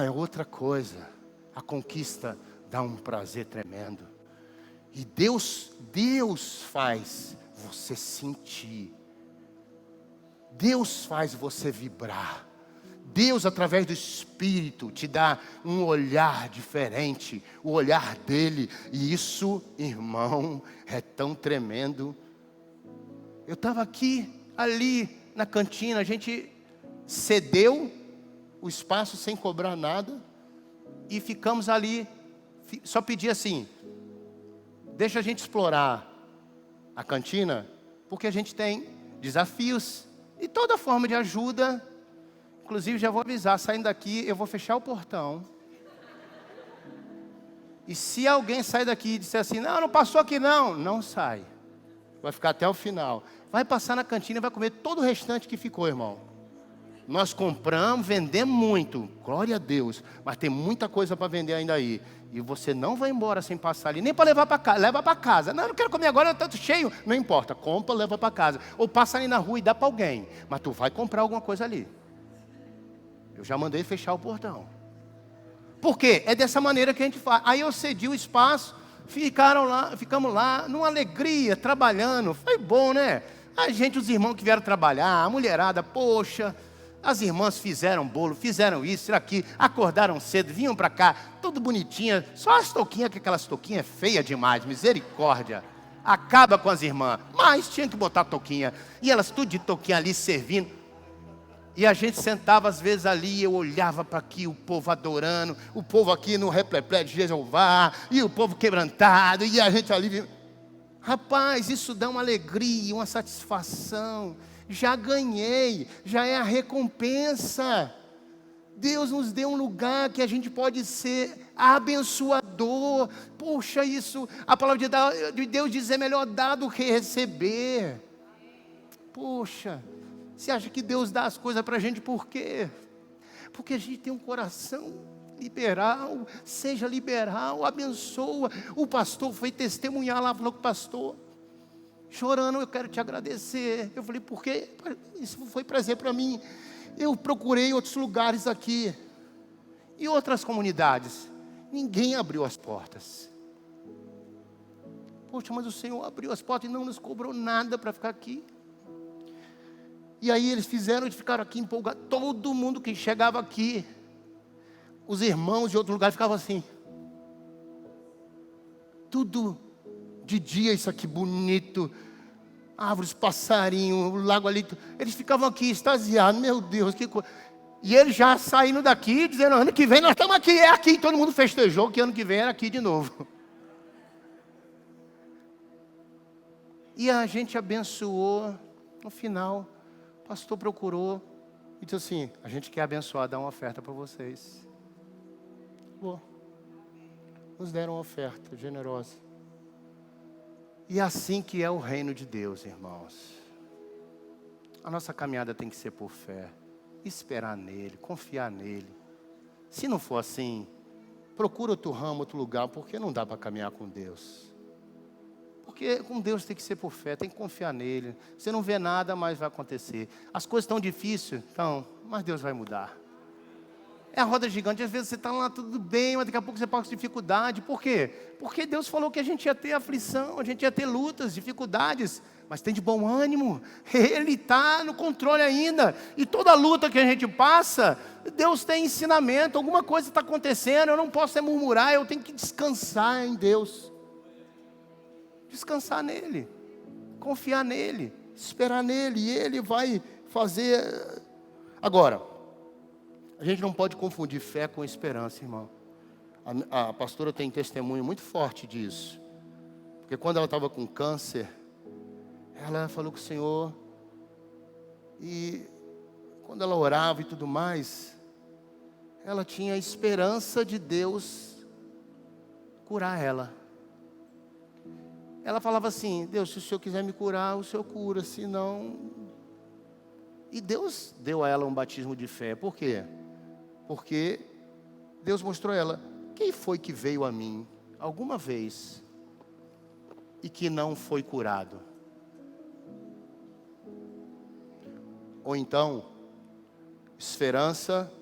é outra coisa. A conquista dá um prazer tremendo. E Deus faz você sentir. Deus faz você vibrar. Deus, através do Espírito, te dá um olhar diferente, o olhar dele. E isso, irmão, é tão tremendo. Eu estava ali na cantina, a gente cedeu o espaço sem cobrar nada. E ficamos ali, só pedi assim, deixa a gente explorar a cantina, porque a gente tem desafios e toda forma de ajuda. Inclusive, já vou avisar, saindo daqui, eu vou fechar o portão. E se alguém sair daqui e disser assim, não passou aqui não sai. Vai ficar até o final. Vai passar na cantina e vai comer todo o restante que ficou, irmão. Nós compramos, vendemos muito, glória a Deus. Mas tem muita coisa para vender ainda aí. E você não vai embora sem passar ali, nem para levar para casa, leva para casa. Não, eu não quero comer agora, eu estou cheio. Não importa, compra, leva para casa. Ou passa ali na rua e dá para alguém. Mas tu vai comprar alguma coisa ali. Eu já mandei fechar o portão. Por quê? É dessa maneira que a gente faz. Aí eu cedi o espaço, ficamos lá, numa alegria, trabalhando. Foi bom, né? A gente, os irmãos que vieram trabalhar, a mulherada, poxa, as irmãs fizeram bolo, fizeram isso, aqui, acordaram cedo, vinham para cá, tudo bonitinha. Só as touquinhas, que aquelas touquinhas feias demais, misericórdia. Acaba com as irmãs. Mas tinha que botar touquinha. E elas tudo de touquinha ali servindo. E a gente sentava às vezes ali, e eu olhava para aqui, o povo adorando, o povo aqui no repleplé de Jeová, e o povo quebrantado, e a gente ali. Rapaz, isso dá uma alegria, uma satisfação. Já ganhei, já é a recompensa. Deus nos deu um lugar que a gente pode ser abençoador. Poxa, isso, a palavra de Deus diz, é melhor dar do que receber. Poxa. Você acha que Deus dá as coisas para a gente por quê? Porque a gente tem um coração liberal. Seja liberal, abençoa. O pastor foi testemunhar lá, falou com o pastor, chorando, eu quero te agradecer. Eu falei, por quê? Isso foi prazer para mim. Eu procurei outros lugares aqui, e outras comunidades. Ninguém abriu as portas. Poxa, mas o Senhor abriu as portas e não nos cobrou nada para ficar aqui. E aí eles ficaram aqui empolgados. Todo mundo que chegava aqui, os irmãos de outro lugar ficavam assim. Tudo de dia, isso aqui bonito. Árvores, passarinho, o lago ali. Eles ficavam aqui extasiados. Meu Deus, que coisa. E eles já saindo daqui, dizendo, ano que vem nós estamos aqui. É aqui. Todo mundo festejou que ano que vem era aqui de novo. E a gente abençoou. No final, o pastor procurou e disse assim, a gente quer abençoar, dar uma oferta para vocês. Boa. Nos deram uma oferta generosa. E é assim que é o reino de Deus, irmãos. A nossa caminhada tem que ser por fé. Esperar nele, confiar nele. Se não for assim, procura outro ramo, outro lugar, porque não dá para caminhar com Deus. Porque com Deus tem que ser por fé, tem que confiar nele. Você não vê nada, mas vai acontecer. As coisas estão difíceis, então, mas Deus vai mudar. É a roda gigante, às vezes você está lá tudo bem, mas daqui a pouco você passa dificuldade. Por quê? Porque Deus falou que a gente ia ter aflição, a gente ia ter lutas, dificuldades. Mas tem de bom ânimo, Ele está no controle ainda. E toda luta que a gente passa, Deus tem ensinamento, alguma coisa está acontecendo, eu não posso murmurar, eu tenho que descansar em Deus. Descansar nele, confiar nele, esperar nele, e ele vai fazer. Agora, a gente não pode confundir fé com esperança, irmão. A pastora tem testemunho muito forte disso. Porque quando ela estava com câncer, ela falou com o Senhor, e quando ela orava e tudo mais, ela tinha a esperança de Deus curar ela. Ela falava assim, Deus, se o Senhor quiser me curar, o Senhor cura, se não... E Deus deu a ela um batismo de fé. Por quê? Porque Deus mostrou a ela, quem foi que veio a mim alguma vez e que não foi curado? Ou então, esperança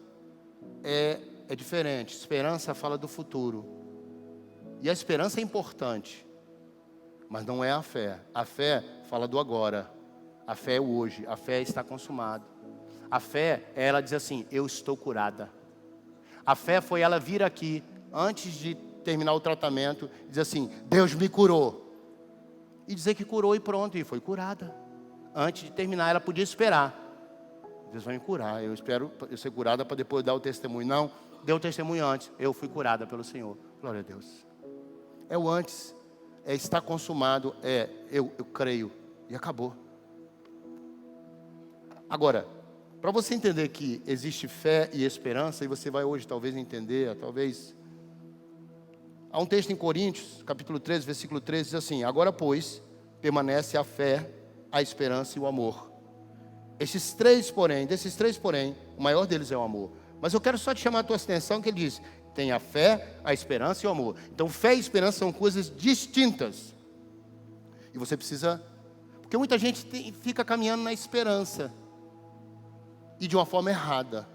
é diferente. Esperança fala do futuro. E a esperança é importante, mas não é a fé. A fé fala do agora. A fé é o hoje. A fé está consumada. A fé é ela dizer assim, eu estou curada. A fé foi ela vir aqui, antes de terminar o tratamento, e dizer assim, Deus me curou. E dizer que curou e pronto, e foi curada. Antes de terminar, ela podia esperar. Deus vai me curar, eu espero eu ser curada para depois dar o testemunho. Não, deu o testemunho antes, eu fui curada pelo Senhor. Glória a Deus. É o antes, é estar consumado, eu creio, e acabou. Agora, para você entender que existe fé e esperança, e você vai hoje talvez entender, talvez... Há um texto em Coríntios, capítulo 13, versículo 13, diz assim, agora, pois, permanece a fé, a esperança e o amor. Desses três, porém, o maior deles é o amor. Mas eu quero só te chamar a tua atenção que ele diz, tem a fé, a esperança e o amor. Então, fé e esperança são coisas distintas. E você precisa... Porque muita gente fica caminhando na esperança. E de uma forma errada.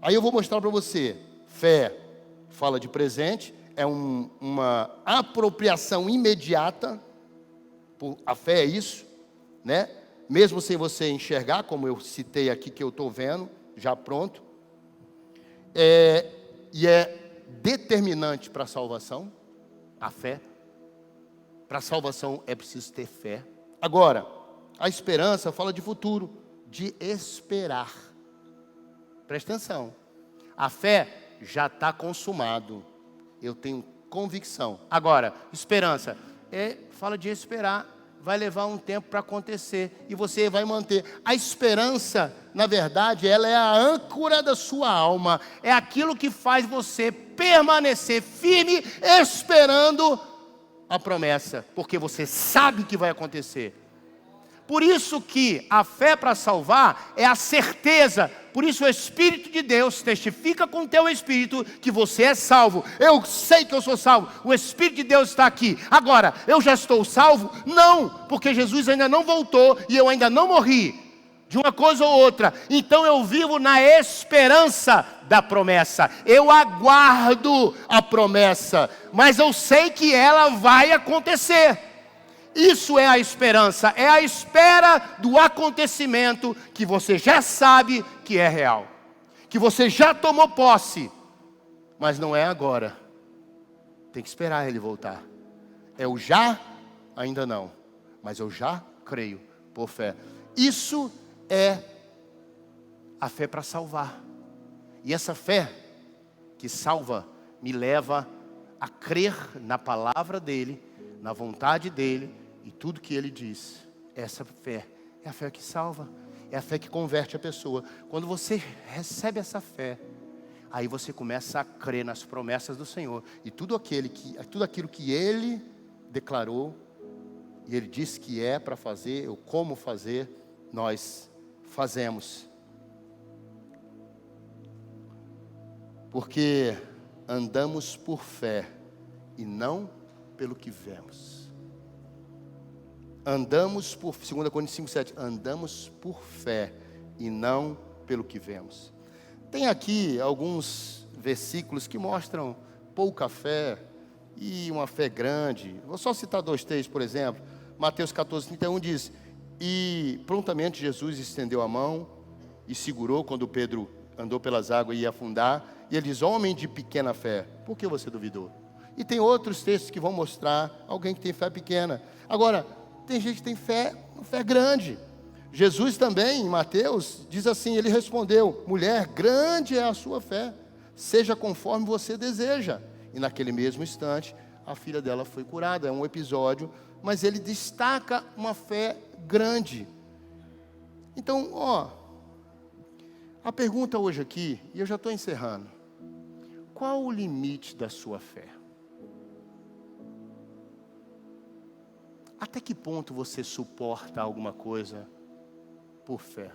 Aí eu vou mostrar para você, fé fala de presente, é uma apropriação imediata, a fé é isso, né? Mesmo sem você enxergar, como eu citei aqui que eu estou vendo, já pronto, e é determinante para a salvação, a fé, para a salvação é preciso ter fé. Agora, a esperança fala de futuro, de esperar, presta atenção, a fé já está consumado. Eu tenho convicção. Agora, esperança. Fala de esperar. Vai levar um tempo para acontecer. E você vai manter. A esperança, na verdade, ela é a âncora da sua alma. É aquilo que faz você permanecer firme, esperando a promessa. Porque você sabe que vai acontecer. Por isso que a fé para salvar é a certeza. Por isso o Espírito de Deus testifica com o teu Espírito que você é salvo. Eu sei que eu sou salvo. O Espírito de Deus está aqui. Agora, eu já estou salvo? Não, porque Jesus ainda não voltou e eu ainda não morri. De uma coisa ou outra. Então eu vivo na esperança da promessa. Eu aguardo a promessa. Mas eu sei que ela vai acontecer. Isso é a esperança, é a espera do acontecimento que você já sabe que é real. Que você já tomou posse, mas não é agora. Tem que esperar ele voltar. É o já, ainda não, mas eu já creio por fé. Isso é a fé para salvar. E essa fé que salva me leva a crer na palavra dele, na vontade dele, e tudo que ele diz. Essa fé é a fé que salva. É a fé que converte a pessoa. Quando você recebe essa fé, aí você começa a crer nas promessas do Senhor. E tudo aquilo que ele declarou, e ele disse que é para fazer, ou como fazer, nós fazemos. Porque andamos por fé e não pelo que vemos. Andamos por, 2 Coríntios 5:7, andamos por fé e não pelo que vemos. Tem aqui alguns versículos que mostram pouca fé e uma fé grande. Vou só citar 2 textos, por exemplo. Mateus 14:31 diz, e prontamente Jesus estendeu a mão e segurou quando Pedro andou pelas águas e ia afundar. E ele diz, homem de pequena fé, por que você duvidou? E tem outros textos que vão mostrar alguém que tem fé pequena. Agora, tem gente que tem fé grande. Jesus também, em Mateus, diz assim, ele respondeu, mulher, grande é a sua fé, seja conforme você deseja. E naquele mesmo instante, a filha dela foi curada. É um episódio, mas ele destaca uma fé grande. Então, a pergunta hoje aqui, e eu já estou encerrando, qual o limite da sua fé? Até que ponto você suporta alguma coisa por fé?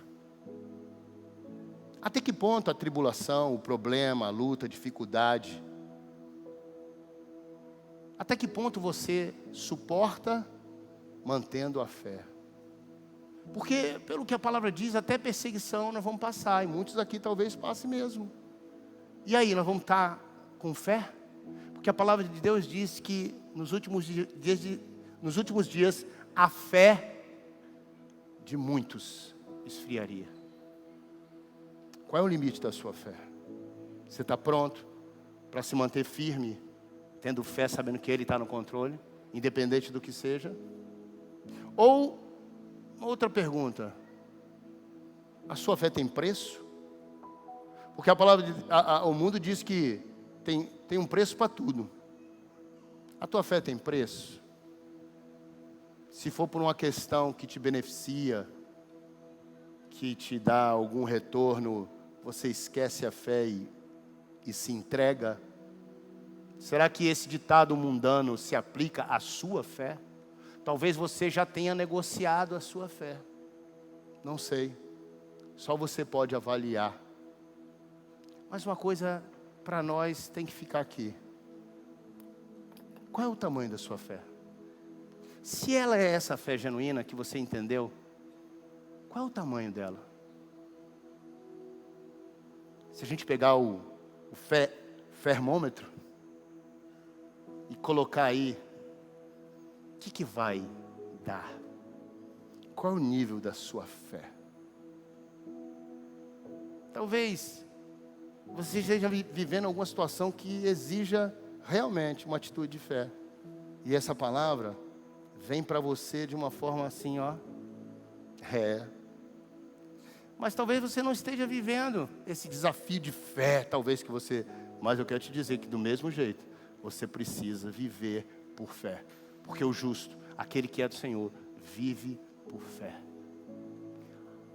Até que ponto a tribulação, o problema, a luta, a dificuldade, até que ponto você suporta mantendo a fé? Porque, pelo que a palavra diz, até perseguição nós vamos passar, e muitos aqui talvez passem mesmo. E aí, nós vamos estar com fé? Porque a palavra de Deus diz que nos últimos dias a fé de muitos esfriaria. Qual é o limite da sua fé? Você está pronto para se manter firme, tendo fé, sabendo que Ele está no controle, independente do que seja? Ou, uma outra pergunta, a sua fé tem preço? Porque a palavra, o mundo diz que tem um preço para tudo. A tua fé tem preço? Se for por uma questão que te beneficia, que te dá algum retorno, você esquece a fé e se entrega? Será que esse ditado mundano se aplica à sua fé? Talvez você já tenha negociado a sua fé. Não sei. Só você pode avaliar. Mas uma coisa para nós tem que ficar aqui. Qual é o tamanho da sua fé? Se ela é essa fé genuína que você entendeu, qual é o tamanho dela? Se a gente pegar o fermômetro e colocar aí, o que vai dar? Qual é o nível da sua fé? Talvez você esteja vivendo alguma situação que exija realmente uma atitude de fé. E essa palavra vem para você de uma forma assim, ó. Mas talvez você não esteja vivendo esse desafio de fé, mas eu quero te dizer que do mesmo jeito, você precisa viver por fé. Porque o justo, aquele que é do Senhor, vive por fé.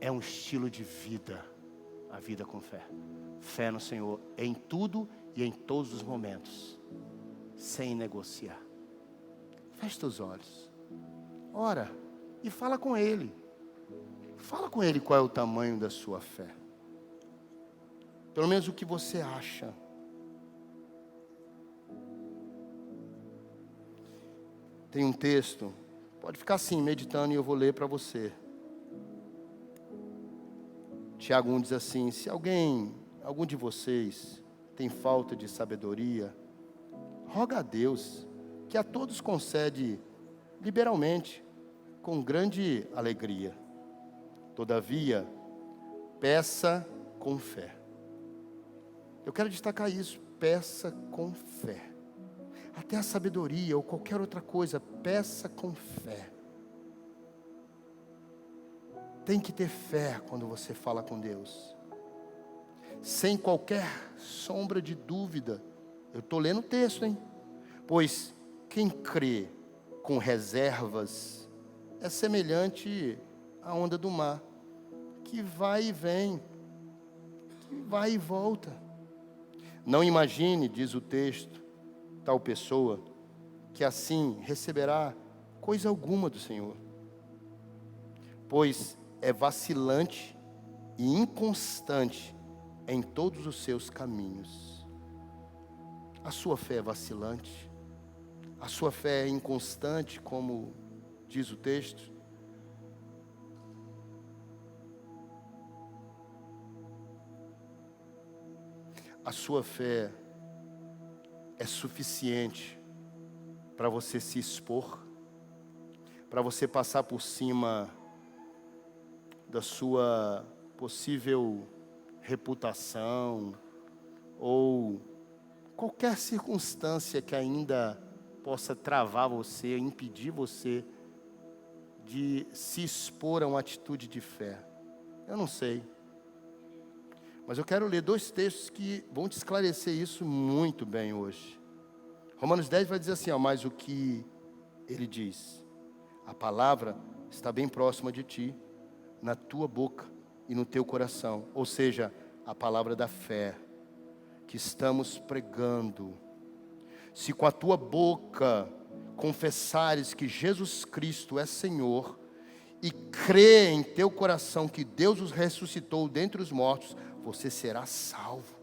É um estilo de vida, a vida com fé. Fé no Senhor em tudo e em todos os momentos, sem negociar. Feche teus olhos, ora e fala com Ele. Fala com Ele qual é o tamanho da sua fé. Pelo menos o que você acha. Tem um texto, pode ficar assim, meditando, e eu vou ler para você. Tiago 1 diz assim: se algum de vocês tem falta de sabedoria, roga a Deus, que a todos concede liberalmente, com grande alegria. Todavia, peça com fé. Eu quero destacar isso, peça com fé. Até a sabedoria ou qualquer outra coisa, peça com fé. Tem que ter fé quando você fala com Deus. Sem qualquer sombra de dúvida. Eu estou lendo o texto, hein? Pois quem crê com reservas é semelhante à onda do mar, que vai e vem, que vai e volta. Não imagine, diz o texto, tal pessoa, que assim receberá coisa alguma do Senhor. Pois é vacilante e inconstante em todos os seus caminhos. A sua fé é vacilante? A sua fé é inconstante, como diz o texto? A sua fé é suficiente para você se expor, para você passar por cima da sua possível reputação ou qualquer circunstância que ainda possa travar você, impedir você de se expor a uma atitude de fé. Eu não sei. Mas eu quero ler 2 textos que vão te esclarecer isso muito bem hoje. Romanos 10 vai dizer assim, mas o que ele diz? A palavra está bem próxima de ti, na tua boca e no teu coração. Ou seja, a palavra da fé que estamos pregando. Se com a tua boca confessares que Jesus Cristo é Senhor e crê em teu coração que Deus os ressuscitou dentre os mortos, você será salvo.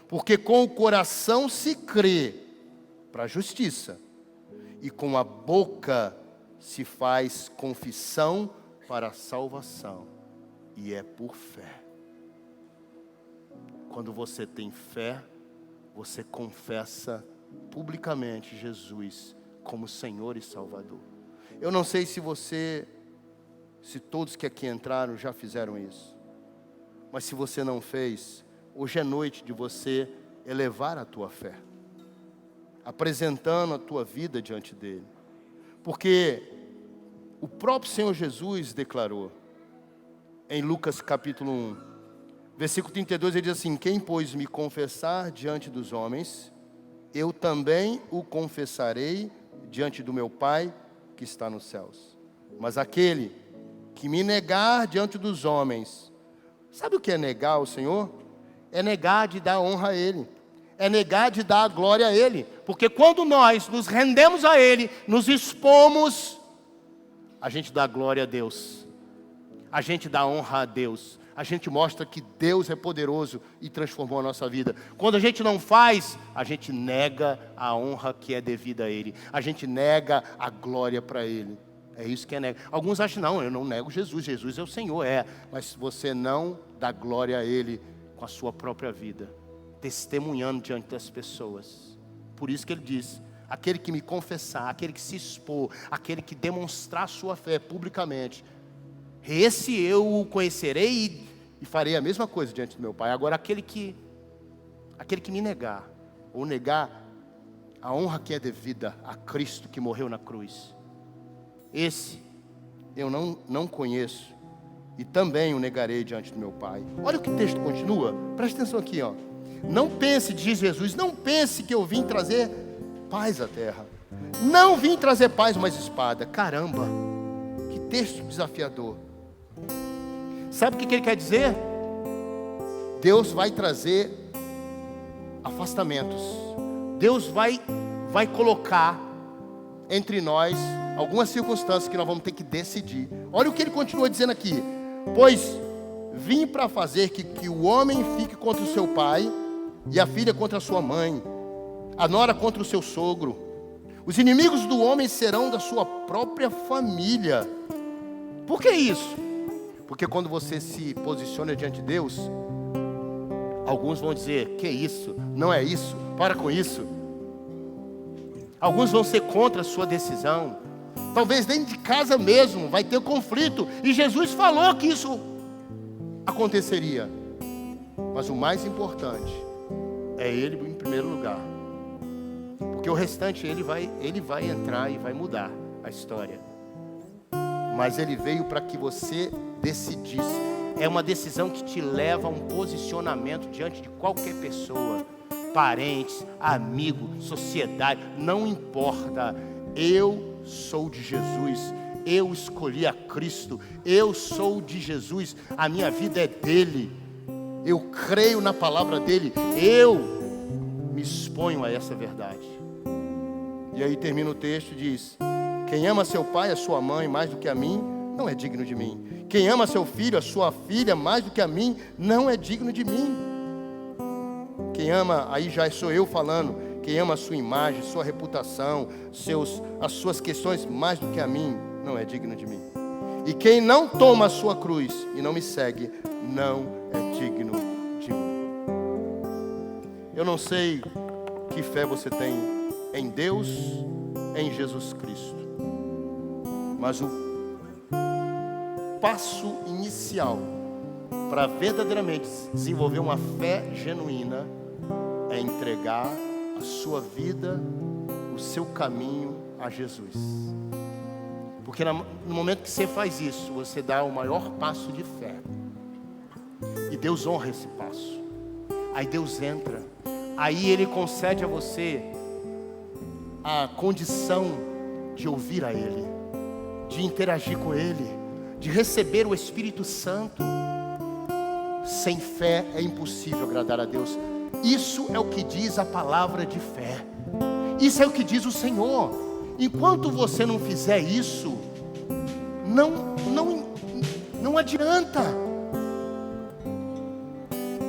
Porque com o coração se crê para a justiça, e com a boca se faz confissão para a salvação, e é por fé. Quando você tem fé, você confessa publicamente Jesus como Senhor e Salvador. Eu não sei se todos que aqui entraram já fizeram isso. Mas se você não fez, hoje é noite de você elevar a tua fé, apresentando a tua vida diante dele. Porque o próprio Senhor Jesus declarou, em Lucas capítulo 1, versículo 32, ele diz assim: quem, pois, me confessar diante dos homens, eu também o confessarei diante do meu Pai que está nos céus. Mas aquele que me negar diante dos homens, sabe o que é negar o Senhor? É negar de dar honra a Ele, é negar de dar glória a Ele, porque quando nós nos rendemos a Ele, nos expomos, a gente dá glória a Deus, a gente dá honra a Deus, a gente mostra que Deus é poderoso e transformou a nossa vida. Quando a gente não faz, a gente nega a honra que é devida a Ele, a gente nega a glória para Ele. É isso que é negar. Alguns acham, não, eu não nego Jesus, Jesus é o Senhor, mas você não dá glória a Ele com a sua própria vida, testemunhando diante das pessoas. Por isso que ele diz, aquele que me confessar, aquele que se expor, aquele que demonstrar sua fé publicamente, esse eu o conhecerei e farei a mesma coisa diante do meu Pai. Agora aquele que me negar, ou negar a honra que é devida a Cristo que morreu na cruz, esse eu não conheço, e também o negarei diante do meu Pai. Olha o que o texto continua, presta atenção aqui, ó. Não pense, diz Jesus, não pense que eu vim trazer paz à terra. Não vim trazer paz, mas espada. Caramba, que texto desafiador. Sabe o que ele quer dizer? Deus vai trazer afastamentos. Deus vai colocar entre nós algumas circunstâncias que nós vamos ter que decidir. Olha o que ele continua dizendo aqui. Pois vim para fazer que o homem fique contra o seu pai, e a filha contra a sua mãe, a nora contra o seu sogro. Os inimigos do homem serão da sua própria família. Por que isso? Porque quando você se posiciona diante de Deus, alguns vão dizer, que isso? Não é isso? Para com isso. Alguns vão ser contra a sua decisão. Talvez dentro de casa mesmo vai ter conflito. E Jesus falou que isso aconteceria. Mas o mais importante é Ele em primeiro lugar. Porque o restante Ele vai entrar e vai mudar a história. Mas Ele veio para que você decidisse. É uma decisão que te leva a um posicionamento diante de qualquer pessoa. Parentes, amigo, sociedade, não importa. Eu sou de Jesus, eu escolhi a Cristo, eu sou de Jesus, a minha vida é dele, eu creio na palavra dele, eu me exponho a essa verdade. E aí termina o texto e diz: quem ama seu pai, a sua mãe mais do que a mim, não é digno de mim. Quem ama seu filho, a sua filha mais do que a mim, não é digno de mim. Quem ama, aí já sou eu falando, quem ama a sua imagem, sua reputação, as suas questões mais do que a mim, não é digno de mim. E quem não toma a sua cruz e não me segue, não é digno de mim. Eu não sei que fé você tem em Deus, em Jesus Cristo, mas o passo inicial para verdadeiramente desenvolver uma fé genuína é entregar a sua vida, o seu caminho a Jesus. Porque no momento que você faz isso, você dá o maior passo de fé. E Deus honra esse passo. Aí Deus entra. Aí Ele concede a você a condição de ouvir a Ele, de interagir com Ele, de receber o Espírito Santo. Sem fé é impossível agradar a Deus. Isso é o que diz a palavra de fé. Isso é o que diz o Senhor. Enquanto você não fizer isso, não adianta.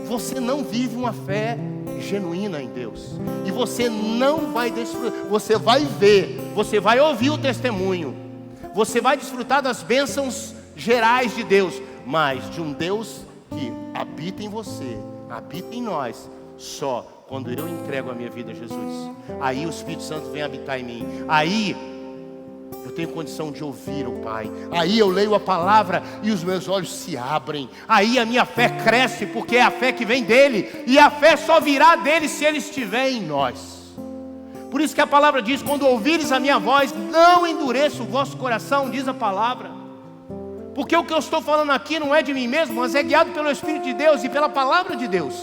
Você não vive uma fé genuína em Deus. E você não vai desfrutar. Você vai ver, você vai ouvir o testemunho, você vai desfrutar das bênçãos gerais de Deus, mas de um Deus que habita em você, habita em nós, só quando eu entrego a minha vida a Jesus. Aí o Espírito Santo vem habitar em mim. Aí eu tenho condição de ouvir o Pai. Aí eu leio a palavra e os meus olhos se abrem. Aí a minha fé cresce, porque é a fé que vem dele. E a fé só virá dele se ele estiver em nós. Por isso que a palavra diz: quando ouvires a minha voz, não endureça o vosso coração, diz a palavra. Porque o que eu estou falando aqui não é de mim mesmo, mas é guiado pelo Espírito de Deus e pela palavra de Deus.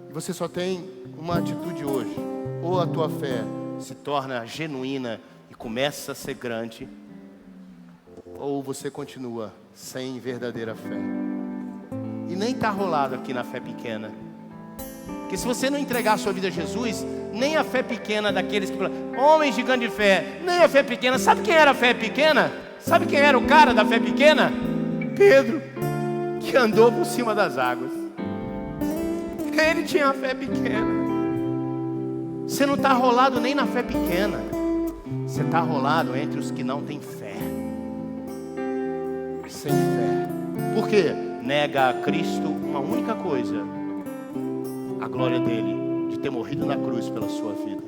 E você só tem uma atitude hoje: ou a tua fé se torna genuína e começa a ser grande, ou você continua sem verdadeira fé. E nem está rolado aqui na fé pequena. Porque se você não entregar a sua vida a Jesus, nem a fé pequena daqueles que falam, homem gigante de fé, nem a fé pequena. Sabe quem era a fé pequena? Sabe quem era o cara da fé pequena? Pedro, que andou por cima das águas. Ele tinha a fé pequena. Você não está rolado nem na fé pequena. Você está rolado entre os que não têm fé. Sem fé. Por quê? Nega a Cristo uma única coisa: a glória dele, de ter morrido na cruz pela sua vida.